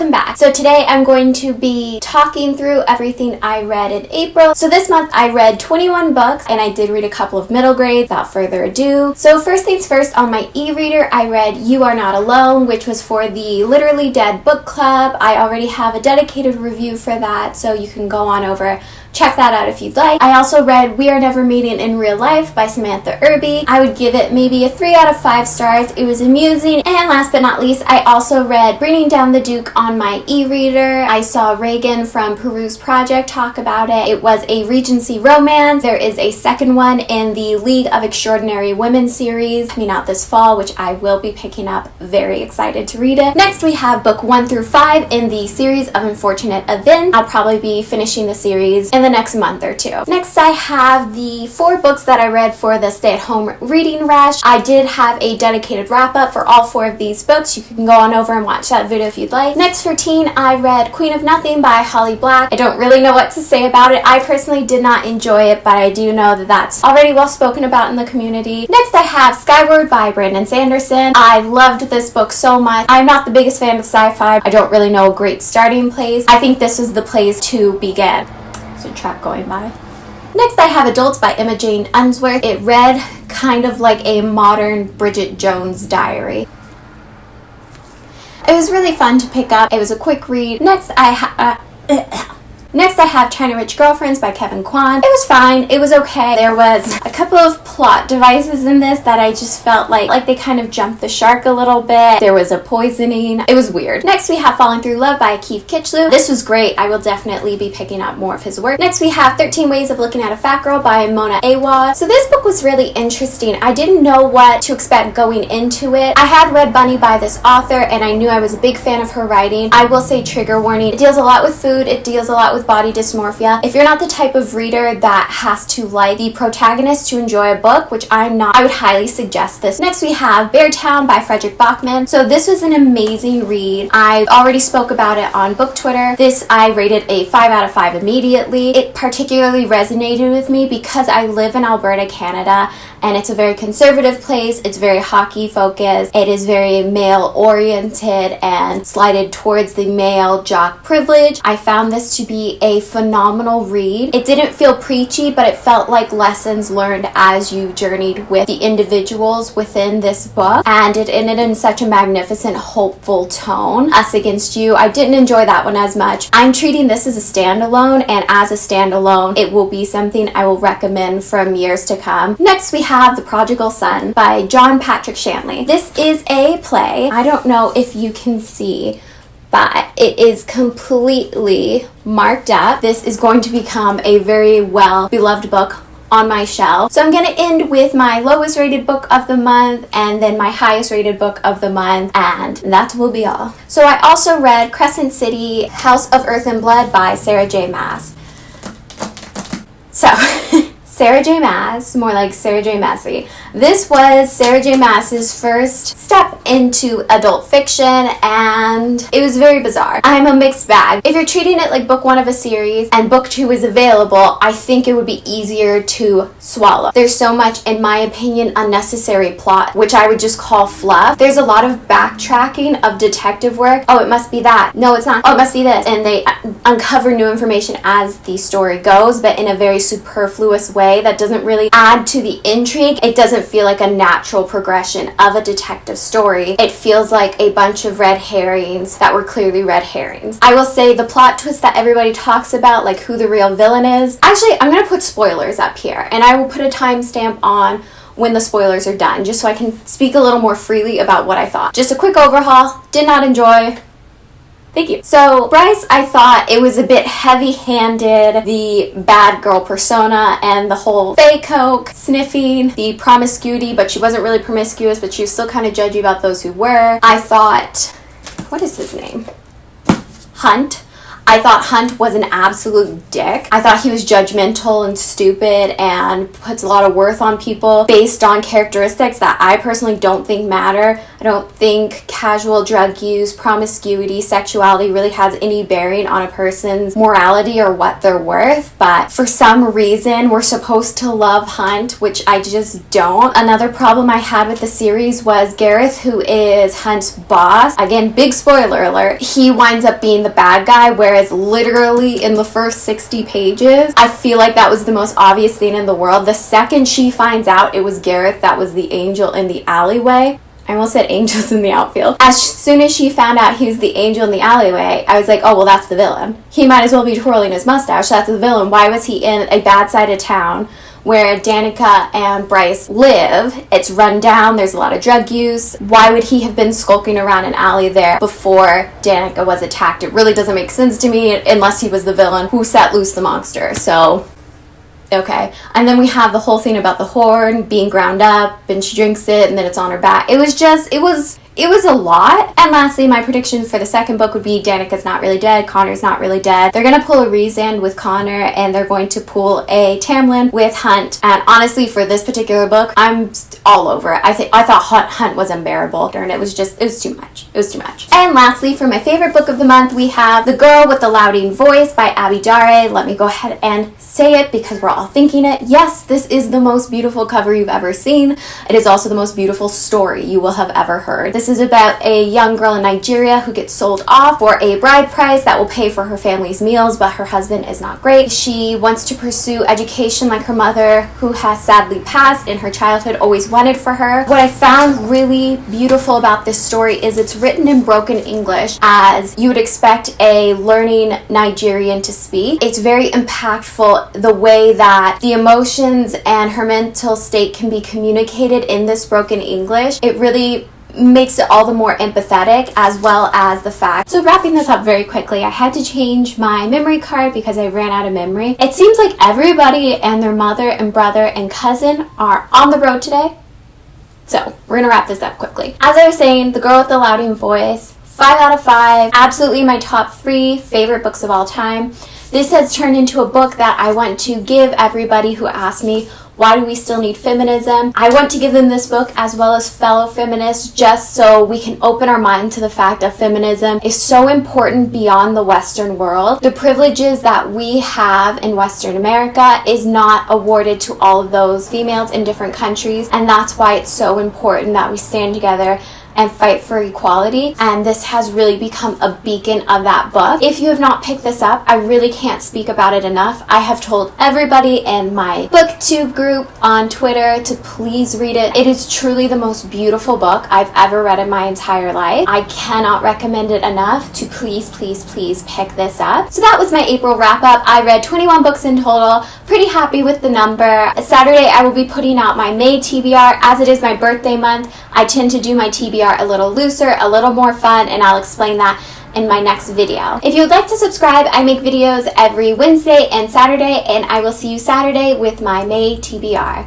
welcome back. So today I'm going to be talking through everything I read in April. So this month I read 21 books and I did read a couple of middle grades. Without further ado, so first things first, on my e-reader I read You Are Not Alone, which was for the Literally Dead book club. I already have a dedicated review for that, so you can go on over, check that out if you'd like. I also read We Are Never Meeting in Real Life by Samantha Irby. I would give it maybe a 3 out of 5 stars. It was amusing. And last but not least, I also read Bringing Down the Duke on my e-reader. I saw Reagan from Peruse Project talk about it. It was a Regency romance. There is a second one in the League of Extraordinary Women series coming out this fall, which I will be picking up. Very excited to read it. Next we have book 1 through 5 in the series of Unfortunate Events. I'll probably be finishing the series in the next month or two. Next I have the 4 books that I read for the stay-at-home reading rush. I did have a dedicated wrap-up for all 4 of these books. You can go on over and watch that video if you'd like. Next for teen, I read Queen of Nothing by Holly Black. I don't really know what to say about it. I personally did not enjoy it, but I do know that that's already well spoken about in the community. Next I have Skyward by Brandon Sanderson. I loved this book so much. I'm not the biggest fan of sci-fi. I don't really know a great starting place. I think this was the place to begin. There's a truck going by. Next I have Adults by Emma Jane Unsworth. It read kind of like a modern Bridget Jones diary. It was really fun to pick up. It was a quick read. Next I have China Rich Girlfriends by Kevin Kwan. It was fine. It was okay. There was a couple of plot devices in this that I just felt like they kind of jumped the shark a little bit. There was a poisoning. It was weird. Next we have Falling Through Love by Keith Kitchlew. This was great. I will definitely be picking up more of his work. Next we have 13 Ways of Looking at a Fat Girl by Mona Awad. So this book was really interesting. I didn't know what to expect going into it. I had read Bunny by this author and I knew I was a big fan of her writing. I will say, trigger warning, it deals a lot with food. It deals a lot with body dysmorphia. If you're not the type of reader that has to like the protagonist to enjoy a book, which I'm not, I would highly suggest this. Next we have Beartown by Frederick Bachman. So this was an amazing read. I already spoke about it on book Twitter. This I rated a 5 out of 5 immediately. It particularly resonated with me because I live in Alberta, Canada, and it's a very conservative place. It's very hockey focused. It is very male oriented and slighted towards the male jock privilege. I found this to be a phenomenal read. It didn't feel preachy, but it felt like lessons learned as you journeyed with the individuals within this book, and it ended in such a magnificent, hopeful tone. Us Against You, I didn't enjoy that one as much. I'm treating this as a standalone, and as a standalone, it will be something I will recommend from years to come. Next, we have The Prodigal Son by John Patrick Shanley. This is a play. I don't know if you can see, but it is completely marked up. This is going to become a very well beloved book on my shelf. So I'm going to end with my lowest rated book of the month and then my highest rated book of the month, and that will be all. So I also read Crescent City, House of Earth and Blood by Sarah J. Maas. So Sarah J. Maas, more like Sarah J. Massey. This was Sarah J. Maas's first step into adult fiction, and it was very bizarre. I'm a mixed bag. If you're treating it like book 1 of a series and book 2 is available, I think it would be easier to swallow. There's so much, in my opinion, unnecessary plot, which I would just call fluff. There's a lot of backtracking of detective work. Oh, it must be that. No, it's not. Oh, it must be this. And they uncover new information as the story goes, but in a very superfluous way that doesn't really add to the intrigue. It doesn't feel like a natural progression of a detective story. It feels like a bunch of red herrings that were clearly red herrings. I will say the plot twist that everybody talks about, like who the real villain is. Actually, I'm going to put spoilers up here, and I will put a timestamp on when the spoilers are done, just so I can speak a little more freely about what I thought. Just a quick overhaul. Did not enjoy. Thank you. So Bryce, I thought it was a bit heavy-handed, the bad girl persona and the whole fake coke, sniffing, the promiscuity, but she wasn't really promiscuous, but she was still kind of judgy about those who were. I thought, what is his name? Hunt. I thought Hunt was an absolute dick. I thought he was judgmental and stupid and puts a lot of worth on people based on characteristics that I personally don't think matter. I don't think casual drug use, promiscuity, sexuality really has any bearing on a person's morality or what they're worth. But for some reason, we're supposed to love Hunt, which I just don't. Another problem I had with the series was Gareth, who is Hunt's boss. Again, big spoiler alert. He winds up being the bad guy, whereas literally in the first 60 pages, I feel like that was the most obvious thing in the world. The second she finds out it was Gareth that was the angel in the alleyway, I almost said angels in the outfield. As soon as she found out he was the angel in the alleyway, I was like, oh, well, that's the villain. He might as well be twirling his mustache. That's the villain. Why was he in a bad side of town where Danica and Bryce live? It's run down. There's a lot of drug use. Why would he have been skulking around an alley there before Danica was attacked? It really doesn't make sense to me unless he was the villain who set loose the monster. So... okay. And then we have the whole thing about the horn being ground up and she drinks it and then it's on her back. It was a lot. And lastly, my prediction for the second book would be Danica's not really dead, Connor's not really dead. They're going to pull a Rhysand with Connor and they're going to pull a Tamlin with Hunt. And honestly, for this particular book, I'm all over it. I thought Hunt was unbearable. And it was too much. It was too much. And lastly, for my favorite book of the month, we have The Girl with the Louding Voice by Abby Dare. Let me go ahead and say it because we're all thinking it. Yes, this is the most beautiful cover you've ever seen. It is also the most beautiful story you will have ever heard. This is about a young girl in Nigeria who gets sold off for a bride price that will pay for her family's meals, but her husband is not great. She wants to pursue education like her mother, who has sadly passed in her childhood, always wanted for her. What I found really beautiful about this story is it's written in broken English, as you would expect a learning Nigerian to speak. It's very impactful the way that the emotions and her mental state can be communicated in this broken English. It really makes it all the more empathetic, as well as the fact. So wrapping this up very quickly, I had to change my memory card because I ran out of memory. It seems like everybody and their mother and brother and cousin are on the road today. So we're gonna wrap this up quickly. As I was saying, The Girl with the Louding Voice, 5 out of 5, absolutely my top 3 favorite books of all time. This has turned into a book that I want to give everybody who asks me, why do we still need feminism? I want to give them this book as well as fellow feminists, just so we can open our mind to the fact that feminism is so important beyond the Western world. The privileges that we have in Western America is not awarded to all of those females in different countries, and that's why it's so important that we stand together and fight for equality, and this has really become a beacon of that book. If you have not picked this up, I really can't speak about it enough. I have told everybody in my booktube group on Twitter to please read it. It is truly the most beautiful book I've ever read in my entire life. I cannot recommend it enough to please pick this up. So that was my April wrap up. I read 21 books in total. Pretty happy with the number. Saturday I will be putting out my May TBR. As it is my birthday month, I tend to do my TBR a little looser, a little more fun, and I'll explain that in my next video. If you would like to subscribe, I make videos every Wednesday and Saturday, and I will see you Saturday with my May TBR.